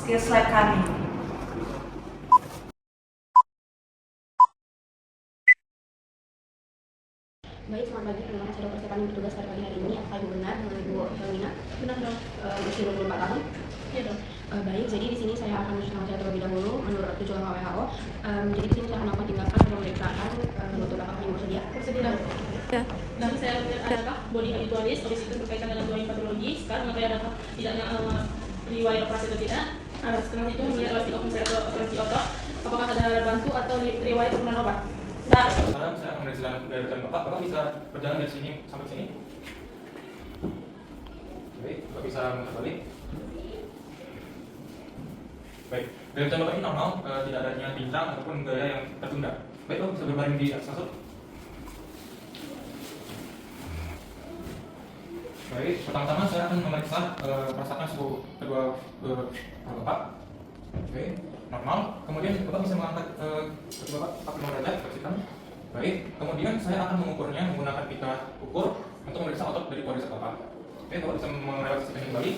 skill slide kami. Baik, selamat pagi. Terima kasih dokter Stefan yang bertugas pada pagi hari ini. Apakah Ibu benar dengan Ibu Helmina? Benar dong. Usia 24 tahun? Iya dong. Baik, jadi di sini saya akan menjelaskan terlebih dahulu menurut tujuan WHO. Jadi di sini saya akan melakukan tindakan pemeriksaan lutut. Apakah Ibu bersedia? Bersedia. Ya. Dan saya lihat adakah body habitualis, obesitas berkaitan dengan dua patologi. Sekarang mengetahui adakah tidaknya riwayat operasi atau tidak. Setelah itu melihat elastik operasi atau operasi otot. Apakah ada bantu atau riwayat penggunaan obat? Nah, Sekarang saya akan memeriksakan dari rekan Bapak. Bapak bisa berjalan dari sini sampai sini. Baik, Bapak bisa memutar balik. Baik, dari rekan Bapak ini normal, tidak adanya bincang ataupun gaya yang tertunda. Baik, Bapak bisa berbaring di atas kasur. Baik, pertama-tama saya akan memeriksa merasakan suhu kedua Bapak. Oke, normal. Kemudian Bapak bisa mengangkat kedua Bapak 45 derajat, bersihkan. Baik, kemudian saya akan mengukurnya menggunakan pita ukur untuk memeriksa otot dari quadriceps Bapak. Oke, Bapak bisa melewati sisi kembali.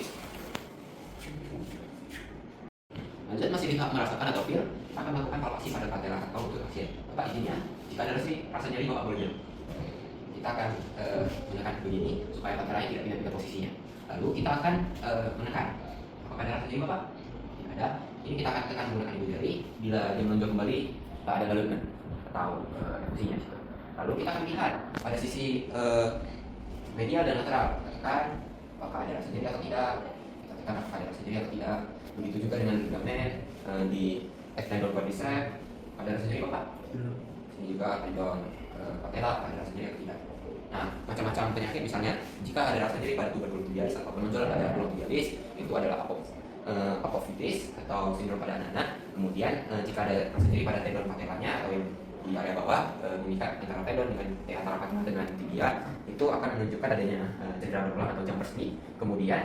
Lanjut, masih bisa merasakan atau feel, akan melakukan palpasi pada patella atau lutut pasien. Bapak izinnya, jika ada rasa nyeri Bapak boleh diam. Kita akan menggunakan begini supaya patelanya tidak pindah-pindah posisinya. Lalu kita akan menekan. Apakah ada rasa nyeri Bapak? Tidak ada. Ini kita akan tekan menggunakan ibu jari. Bila dia menonjol kembali, tak ada galutan atau posisinya. Lalu kita akan lihat pada sisi medial dan lateral. Kita tekan apakah ada rasa nyeri atau tidak. Kita tekan apakah ada rasa nyeri atau tidak. Begitu juga dengan ligamen di extended quadriceps. Ada rasa nyeri Bapak? Ini juga tendon patella ada rasa nyeri atau tidak. Nah, macam-macam penyakit misalnya jika ada rasa nyeri pada tuberkulus tibialis atau penonjolan pada tulang tibialis itu adalah apophysis atau sindrom pada anak-anak. Kemudian jika ada rasa nyeri pada tendon patellanya atau yang di area bawah mengikat antara tendon dengan antara patella dengan tibia itu akan menunjukkan adanya cedera berulang atau jam resmi. Kemudian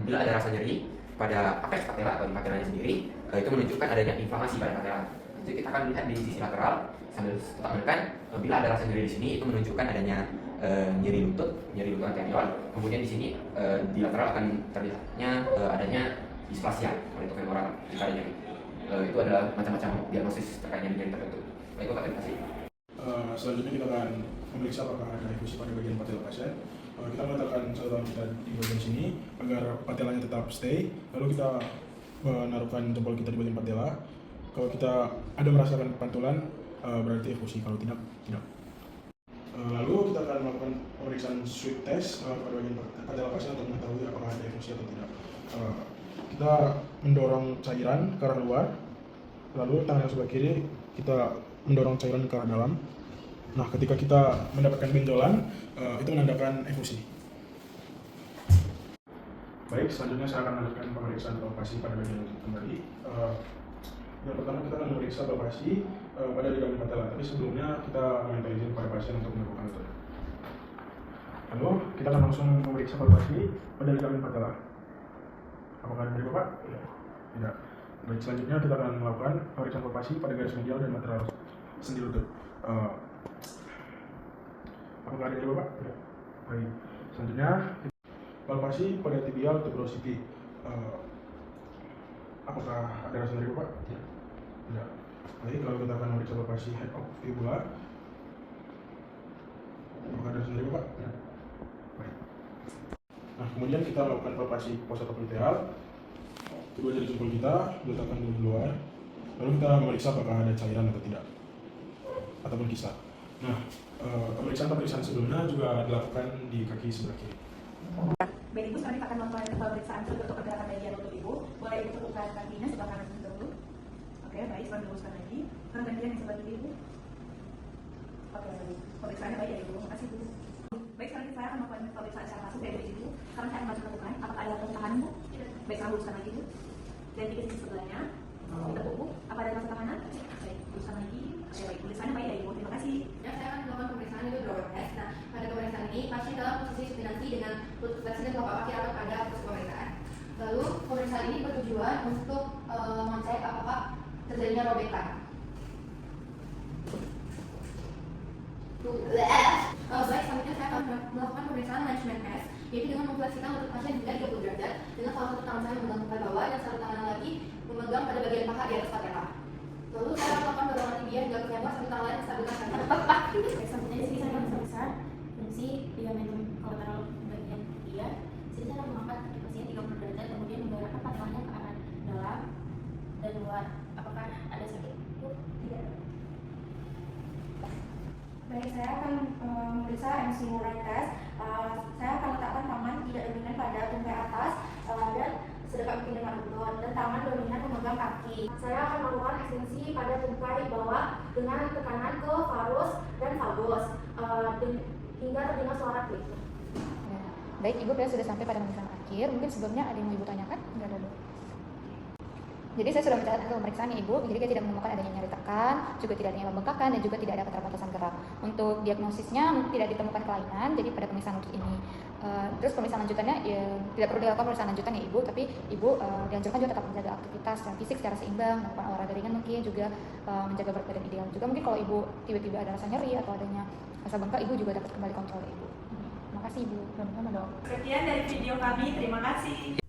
bila ada rasa nyeri pada apex patella atau di patellanya sendiri itu menunjukkan adanya inflamasi pada patella. Jadi kita akan lihat di sisi lateral sambil kita menekan bila ada rasa nyeri di sini itu menunjukkan adanya nyeri lutut anterior. Kemudian di sini di lateral akan terlihatnya adanya displasia femoral jika ada nyeri. Itu adalah macam-macam diagnosis terkait nyeri tertentu. Baik, Bapak, terima kasih. Selanjutnya kita akan memeriksa apakah ada efusi pada bagian patella pasien. Kita meletakkan satu tangan kita di bagian sini agar patellanya tetap stay. Lalu kita menaruhkan jempol kita di bagian patella. Kalau kita ada merasakan pantulan, berarti efusi. Kalau tidak, tidak. Lalu kita akan melakukan pemeriksaan sweep test pada bagian patella pasien untuk mengetahui apakah ada efusi atau tidak. Kita mendorong cairan ke arah luar, lalu tangan yang sebelah kiri kita mendorong cairan ke arah dalam. Nah, ketika kita mendapatkan benjolan, itu menandakan efusi. Baik, selanjutnya saya akan melanjutkan pemeriksaan palpasi pada bagian lutut kembali. Yang pertama kita akan memeriksa palpasi pada ligamen patella, tapi sebelumnya kita meminta izin kepada pasien untuk melakukan itu. Lalu kita akan langsung memeriksa palpasi pada ligamen patella. Apakah ada dari Bapak? Tidak. Baik, selanjutnya kita akan melakukan pemeriksaan palpasi pada garis medial dan lateral sendi lutut. Apakah ada dari Bapak? Tidak. Baik, selanjutnya palpasi pada tibial tuberosity. Apakah ada rasa dari Bapak? Tidak. Tidak. Baik, lalu kita akan memeriksa palpasi head of fibula. Apakah ada rasa dari Bapak? Tidak. Baik. Nah, kemudian kita melakukan palpasi posatogluteal. Kedua jari jempol kita diletakkan di luar. Lalu kita memeriksa apakah ada cairan atau tidak, ataupun kisah. Nah, pemeriksaan sebelumnya juga dilakukan di kaki sebelah kiri. Baik, Ibu, sekarang kita akan melakukan pemeriksaan untuk pergerakan bagian lutut Ibu. Boleh Ibu tepukkan kakinya sebelah kanan dulu. Oke, baik, sekarang diluruskan lagi. Sekarang gantian yang sebelah kiri Ibu. Oke, baik. Pemeriksaannya baik ya Ibu. Terima kasih Bu. Baik, sekarang saya akan melakukan pemeriksaan secara masuk dari Ibu. Sekarang saya akan lakukan. Apakah ada tekanan Bu? Baik, sekarang luruskan lagi Bu. Dan di sisi sebelahnya. Ditepuk Bu. Apa ada rasa tekanan? Baik, luruskan lagi. Oke, baik. Tulisannya baik ya Ibu. Terima kasih. Ya, saya akan melakukan pemeriksaan itu drawer test. Nah, pada pemeriksaan ini pasien dalam posisi supinasi dengan lutut fleksi dan telapak kaki akan ada proses pemeriksaan. Lalu pemeriksaan ini bertujuan untuk mengecek apakah terjadinya robekan. Baik, selanjutnya saya akan melakukan pemeriksaan management test, yaitu dengan memfleksikan lutut pasien hingga 30 derajat dengan salah satu tangan saya memegang ke bawah dan satu tangan lagi memegang pada bagian paha di atas patella. Lalu saya akan melakukan dorongan tibia hingga ke femur sambil tangan lain menstabilkan kaki. Selanjutnya di sini saya akan besar fungsi diametrum kolateral bagian tibia. Jadi saya akan mengangkat kaki pasien 30 derajat, kemudian menggerakkan patelanya ke arah dalam dan luar. Apakah ada sakit? Tidak. Baik, saya akan memeriksa MC Murray test. Saya akan letakkan tangan tidak dominan pada tumpai atas dan sedekat mungkin dengan lutut, dan tangan dominan memegang kaki. Saya akan melakukan ekstensi pada tumpai bawah dengan tekanan ke varus dan vagos hingga terdengar suara klik. Baik, Ibu sudah sampai pada pemeriksaan akhir. Mungkin sebelumnya ada yang mau Ibu tanyakan? Enggak ada. Jadi saya sudah mencatat hasil pemeriksaan ya Ibu, jadi kita tidak menemukan adanya nyeri tekan, juga tidak adanya pembengkakan, dan juga tidak ada keterbatasan gerak. Untuk diagnosisnya tidak ditemukan kelainan, jadi pada pemeriksaan untuk ini. Terus pemeriksaan lanjutannya ya, tidak perlu dilakukan pemeriksaan lanjutan ya Ibu, tapi Ibu dianjurkan juga tetap menjaga aktivitas secara fisik secara seimbang, melakukan olahraga ringan mungkin juga menjaga berat badan ideal. Juga mungkin kalau Ibu tiba-tiba ada rasa nyeri atau adanya rasa bengkak, Ibu juga dapat kembali kontrol ya Ibu. Terima kasih Ibu, sama-sama dok. Sekian dari video kami, terima kasih.